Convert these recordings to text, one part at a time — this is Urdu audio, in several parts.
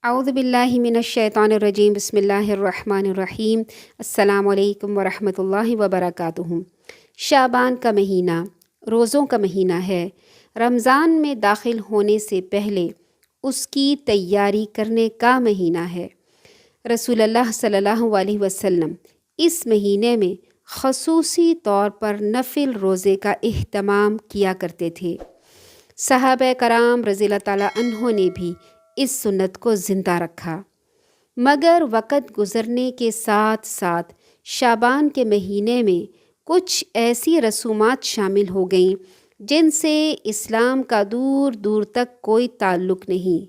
اعوذ باللہ من الشیطان الرجیم بسم اللہ الرحمن الرحیم السلام علیکم ورحمۃ اللہ وبرکاتہ۔ شعبان کا مہینہ روزوں کا مہینہ ہے۔ رمضان میں داخل ہونے سے پہلے اس کی تیاری کرنے کا مہینہ ہے۔ رسول اللہ صلی اللہ علیہ وسلم اس مہینے میں خصوصی طور پر نفل روزے کا اہتمام کیا کرتے تھے۔ صحابہ کرام رضی اللہ تعالیٰ عنہ نے بھی اس سنت کو زندہ رکھا، مگر وقت گزرنے کے ساتھ ساتھ شعبان کے مہینے میں کچھ ایسی رسومات شامل ہو گئیں جن سے اسلام کا دور دور تک کوئی تعلق نہیں،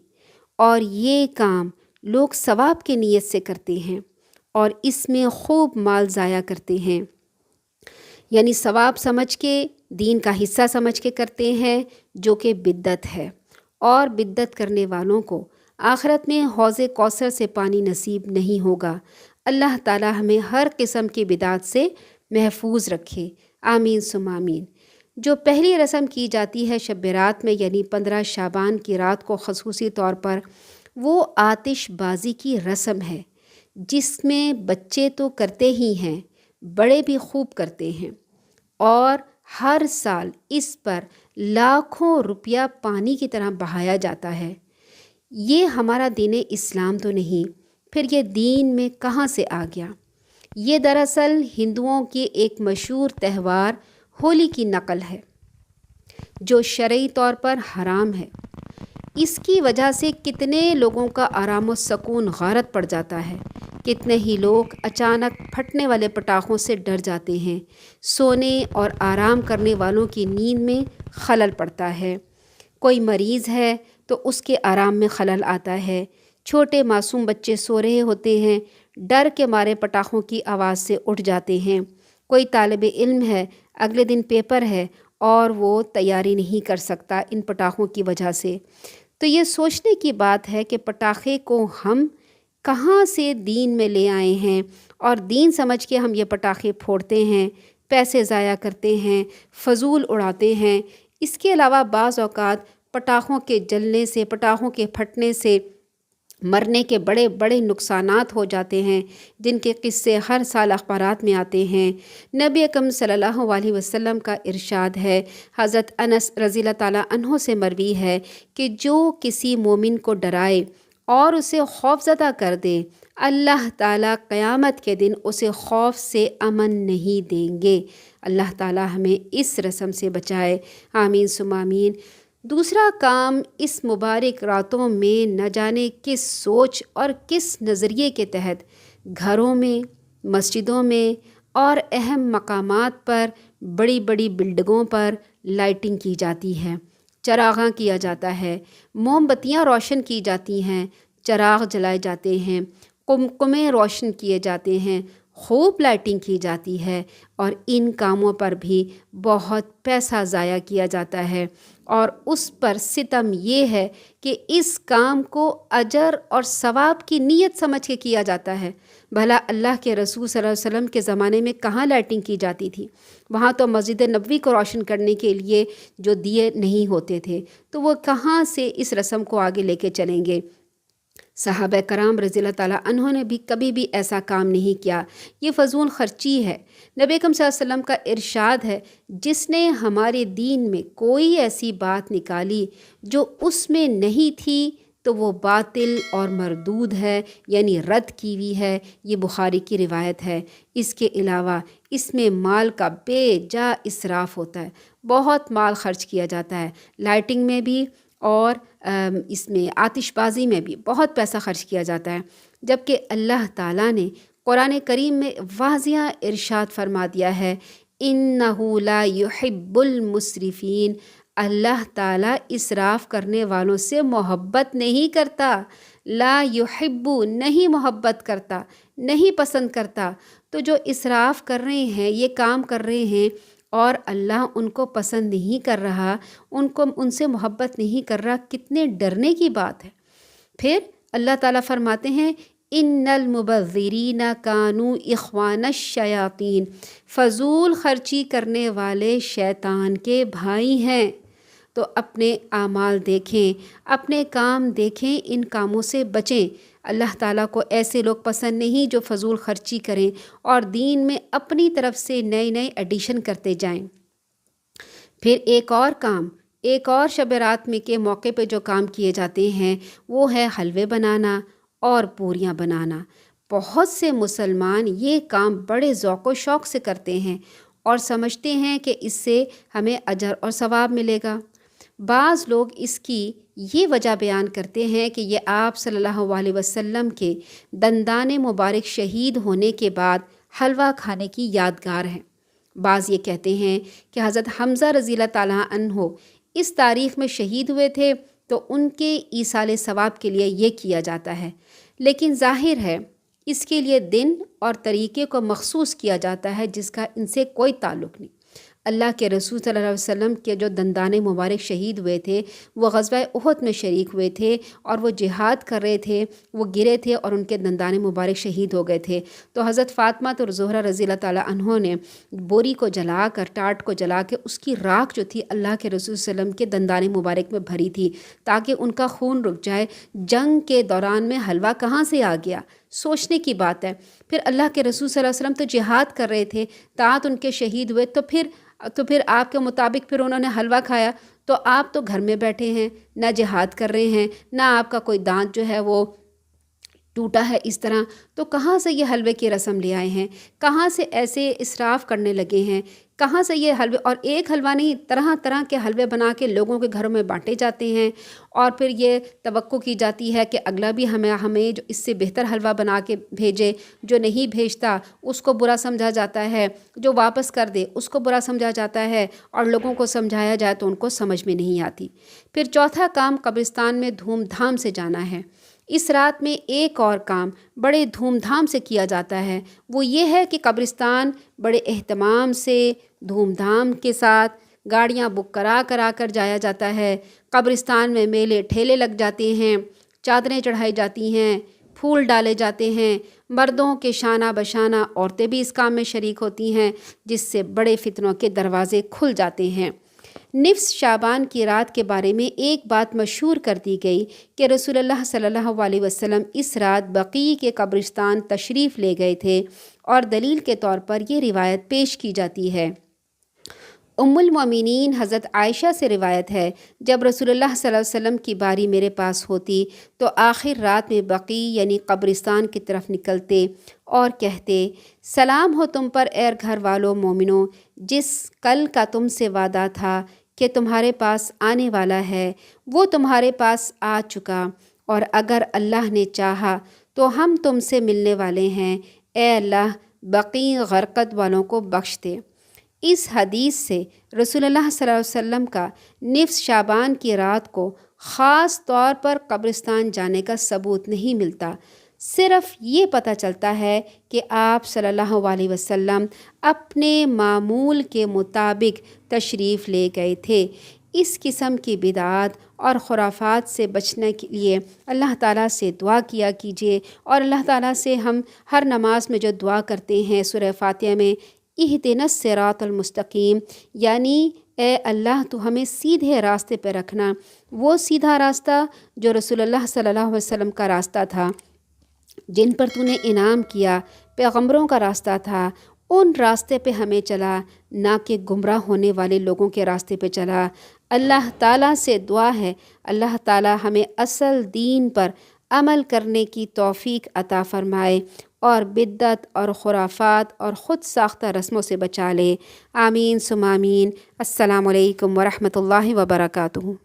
اور یہ کام لوگ ثواب کی نیت سے کرتے ہیں اور اس میں خوب مال ضائع کرتے ہیں، یعنی ثواب سمجھ کے، دین کا حصہ سمجھ کے کرتے ہیں، جو کہ بدعت ہے، اور بدعت کرنے والوں کو آخرت میں حوض کوثر سے پانی نصیب نہیں ہوگا۔ اللہ تعالی ہمیں ہر قسم کی بدعت سے محفوظ رکھے، آمین ثم آمین۔ جو پہلی رسم کی جاتی ہے شب برات میں، یعنی 15 شعبان کی رات کو خصوصی طور پر، وہ آتش بازی کی رسم ہے، جس میں بچے تو کرتے ہی ہیں، بڑے بھی خوب کرتے ہیں، اور ہر سال اس پر لاکھوں روپیہ پانی کی طرح بہایا جاتا ہے۔ یہ ہمارا دین اسلام تو نہیں، پھر یہ دین میں کہاں سے آ گیا؟ یہ دراصل ہندوؤں کے ایک مشہور تہوار ہولی کی نقل ہے، جو شرعی طور پر حرام ہے۔ اس کی وجہ سے کتنے لوگوں کا آرام و سکون غارت پڑ جاتا ہے، کتنے ہی لوگ اچانک پھٹنے والے پٹاخوں سے ڈر جاتے ہیں، سونے اور آرام کرنے والوں کی نیند میں خلل پڑتا ہے، کوئی مریض ہے تو اس کے آرام میں خلل آتا ہے، چھوٹے معصوم بچے سو رہے ہوتے ہیں، ڈر کے مارے پٹاخوں کی آواز سے اٹھ جاتے ہیں، کوئی طالب علم ہے، اگلے دن پیپر ہے اور وہ تیاری نہیں کر سکتا ان پٹاخوں کی وجہ سے۔ تو یہ سوچنے کی بات ہے کہ پٹاخے کو ہم کہاں سے دین میں لے آئے ہیں، اور دین سمجھ کے ہم یہ پٹاخے پھوڑتے ہیں، پیسے ضائع کرتے ہیں، فضول اڑاتے ہیں۔ اس کے علاوہ بعض اوقات پٹاخوں کے جلنے سے، پٹاخوں کے پھٹنے سے مرنے کے بڑے بڑے نقصانات ہو جاتے ہیں، جن کے قصے ہر سال اخبارات میں آتے ہیں۔ نبی اکرم صلی اللہ علیہ وسلم کا ارشاد ہے، حضرت انس رضی اللہ تعالیٰ عنہ سے مروی ہے کہ جو کسی مومن کو ڈرائے اور اسے خوف زدہ کر دے، اللہ تعالیٰ قیامت کے دن اسے خوف سے امن نہیں دیں گے۔ اللہ تعالیٰ ہمیں اس رسم سے بچائے، آمین ثم آمین۔ دوسرا کام، اس مبارک راتوں میں نہ جانے کس سوچ اور کس نظریے کے تحت گھروں میں، مسجدوں میں اور اہم مقامات پر، بڑی بڑی بلڈنگوں پر لائٹنگ کی جاتی ہے، چراغاں کیا جاتا ہے، موم بتیاں روشن کی جاتی ہیں، چراغ جلائے جاتے ہیں، قمقمے روشن کیے جاتے ہیں، خوب لائٹنگ کی جاتی ہے، اور ان کاموں پر بھی بہت پیسہ ضائع کیا جاتا ہے، اور اس پر ستم یہ ہے کہ اس کام کو اجر اور ثواب کی نیت سمجھ کے کیا جاتا ہے۔ بھلا اللہ کے رسول صلی اللہ علیہ وسلم کے زمانے میں کہاں لائٹنگ کی جاتی تھی؟ وہاں تو مسجد نبوی کو روشن کرنے کے لیے جو دیے نہیں ہوتے تھے، تو وہ کہاں سے اس رسم کو آگے لے کے چلیں گے؟ صحابہ کرام رضی اللہ تعالیٰ عنہ نے بھی کبھی بھی ایسا کام نہیں کیا۔ یہ فضول خرچی ہے۔ نبی اکرم صلی اللہ علیہ وسلم کا ارشاد ہے، جس نے ہمارے دین میں کوئی ایسی بات نکالی جو اس میں نہیں تھی تو وہ باطل اور مردود ہے، یعنی رد کی ہوئی ہے۔ یہ بخاری کی روایت ہے۔ اس کے علاوہ اس میں مال کا بے جا اسراف ہوتا ہے، بہت مال خرچ کیا جاتا ہے، لائٹنگ میں بھی اور اس میں آتش بازی میں بھی بہت پیسہ خرچ کیا جاتا ہے، جبکہ اللہ تعالیٰ نے قرآن کریم میں واضح ارشاد فرما دیا ہے، اِنَّهُ لَا يُحِبُّ الْمُسْرِفِينَ، اللہ تعالیٰ اسراف کرنے والوں سے محبت نہیں کرتا، لا يحب، نہیں محبت کرتا، نہیں پسند کرتا۔ تو جو اسراف کر رہے ہیں، یہ کام کر رہے ہیں، اور اللہ ان کو پسند نہیں کر رہا، ان سے محبت نہیں کر رہا، کتنے ڈرنے کی بات ہے۔ پھر اللہ تعالیٰ فرماتے ہیں، ان المبذرین کانوا اخوان الشیاطین، فضول خرچی کرنے والے شیطان کے بھائی ہیں۔ تو اپنے اعمال دیکھیں، اپنے کام دیکھیں، ان کاموں سے بچیں۔ اللہ تعالیٰ کو ایسے لوگ پسند نہیں جو فضول خرچی کریں اور دین میں اپنی طرف سے نئے نئے ایڈیشن کرتے جائیں۔ پھر ایک اور شب رات میں کے موقع پہ جو کام کیے جاتے ہیں وہ ہے حلوے بنانا اور پوریاں بنانا۔ بہت سے مسلمان یہ کام بڑے ذوق و شوق سے کرتے ہیں اور سمجھتے ہیں کہ اس سے ہمیں اجر اور ثواب ملے گا۔ بعض لوگ اس کی یہ وجہ بیان کرتے ہیں کہ یہ آپ صلی اللہ علیہ وسلم کے دندان مبارک شہید ہونے کے بعد حلوہ کھانے کی یادگار ہے۔ بعض یہ کہتے ہیں کہ حضرت حمزہ رضی اللہ تعالیٰ عنہ اس تاریخ میں شہید ہوئے تھے تو ان کے ایصال ثواب کے لیے یہ کیا جاتا ہے، لیکن ظاہر ہے اس کے لیے دن اور طریقے کو مخصوص کیا جاتا ہے جس کا ان سے کوئی تعلق نہیں۔ اللہ کے رسول صلی اللہ علیہ وسلم کے جو دندان مبارک شہید ہوئے تھے وہ غزوہ احد میں شریک ہوئے تھے اور وہ جہاد کر رہے تھے، وہ گرے تھے اور ان کے دندان مبارک شہید ہو گئے تھے۔ تو حضرت فاطمہ اور زہرہ رضی اللہ تعالیٰ عنہ نے بوری کو جلا کر، ٹاٹ کو جلا کے اس کی راکھ جو تھی اللہ کے رسول صلی اللہ علیہ وسلم کے دندان مبارک میں بھری تھی تاکہ ان کا خون رک جائے۔ جنگ کے دوران میں حلوہ کہاں سے آ گیا؟ سوچنے کی بات ہے۔ پھر اللہ کے رسول صلی اللہ علیہ وسلم تو جہاد کر رہے تھے، تاعت ان کے شہید ہوئے، تو پھر آپ کے مطابق پھر انہوں نے حلوہ کھایا۔ تو آپ تو گھر میں بیٹھے ہیں، نہ جہاد کر رہے ہیں، نہ آپ کا کوئی دانت جو ہے وہ ٹوٹا ہے اس طرح، تو کہاں سے یہ حلوے کی رسم لے آئے ہیں؟ کہاں سے ایسے اسراف کرنے لگے ہیں؟ کہاں سے یہ حلوے؟ اور ایک حلوہ نہیں، طرح طرح کے حلوے بنا کے لوگوں کے گھروں میں بانٹے جاتے ہیں اور پھر یہ توقع کی جاتی ہے کہ اگلا بھی ہمیں جو اس سے بہتر حلوہ بنا کے بھیجے۔ جو نہیں بھیجتا اس کو برا سمجھا جاتا ہے، جو واپس کر دے اس کو برا سمجھا جاتا ہے، اور لوگوں کو سمجھایا جائے تو ان کو سمجھ میں نہیں آتی۔ پھر چوتھا کام قبرستان میں دھوم دھام سے جانا ہے۔ اس رات میں ایک اور کام بڑے دھوم دھام سے کیا جاتا ہے، وہ یہ ہے کہ قبرستان بڑے اہتمام سے، دھوم دھام کے ساتھ گاڑیاں بک کرا کر جایا جاتا ہے۔ قبرستان میں میلے ٹھیلے لگ جاتے ہیں، چادریں چڑھائی جاتی ہیں، پھول ڈالے جاتے ہیں، مردوں کے شانہ بشانہ عورتیں بھی اس کام میں شریک ہوتی ہیں، جس سے بڑے فتنوں کے دروازے کھل جاتے ہیں۔ نصف شعبان کی رات کے بارے میں ایک بات مشہور کر دی گئی کہ رسول اللہ صلی اللہ علیہ وسلم اس رات بقیع کے قبرستان تشریف لے گئے تھے، اور دلیل کے طور پر یہ روایت پیش کی جاتی ہے۔ ام المومنین حضرت عائشہ سے روایت ہے، جب رسول اللہ صلی اللہ علیہ وسلم کی باری میرے پاس ہوتی تو آخر رات میں بقیع یعنی قبرستان کی طرف نکلتے اور کہتے، سلام ہو تم پر اے گھر والوں مومنوں، جس کل کا تم سے وعدہ تھا کہ تمہارے پاس آنے والا ہے وہ تمہارے پاس آ چکا، اور اگر اللہ نے چاہا تو ہم تم سے ملنے والے ہیں۔ اے اللہ بقیع غرقد والوں کو بخش دے۔ اس حدیث سے رسول اللہ صلی اللہ علیہ وسلم کا نصف شعبان کی رات کو خاص طور پر قبرستان جانے کا ثبوت نہیں ملتا، صرف یہ پتہ چلتا ہے کہ آپ صلی اللہ علیہ وسلم اپنے معمول کے مطابق تشریف لے گئے تھے۔ اس قسم کی بدعات اور خرافات سے بچنے کے لیے اللہ تعالیٰ سے دعا کیا کیجیے، اور اللہ تعالیٰ سے ہم ہر نماز میں جو دعا کرتے ہیں سورہ فاتحہ میں، اہدنا الصراط المستقیم، یعنی اے اللہ تو ہمیں سیدھے راستے پہ رکھنا، وہ سیدھا راستہ جو رسول اللہ صلی اللہ علیہ وسلم کا راستہ تھا، جن پر تو نے انعام کیا، پیغمبروں کا راستہ تھا، ان راستے پہ ہمیں چلا، نہ کہ گمراہ ہونے والے لوگوں کے راستے پہ چلا۔ اللہ تعالیٰ سے دعا ہے اللہ تعالیٰ ہمیں اصل دین پر عمل کرنے کی توفیق عطا فرمائے اور بدعت اور خرافات اور خود ساختہ رسموں سے بچا لے۔ آمین ثم آمین۔ السلام علیکم ورحمۃ اللہ وبرکاتہ۔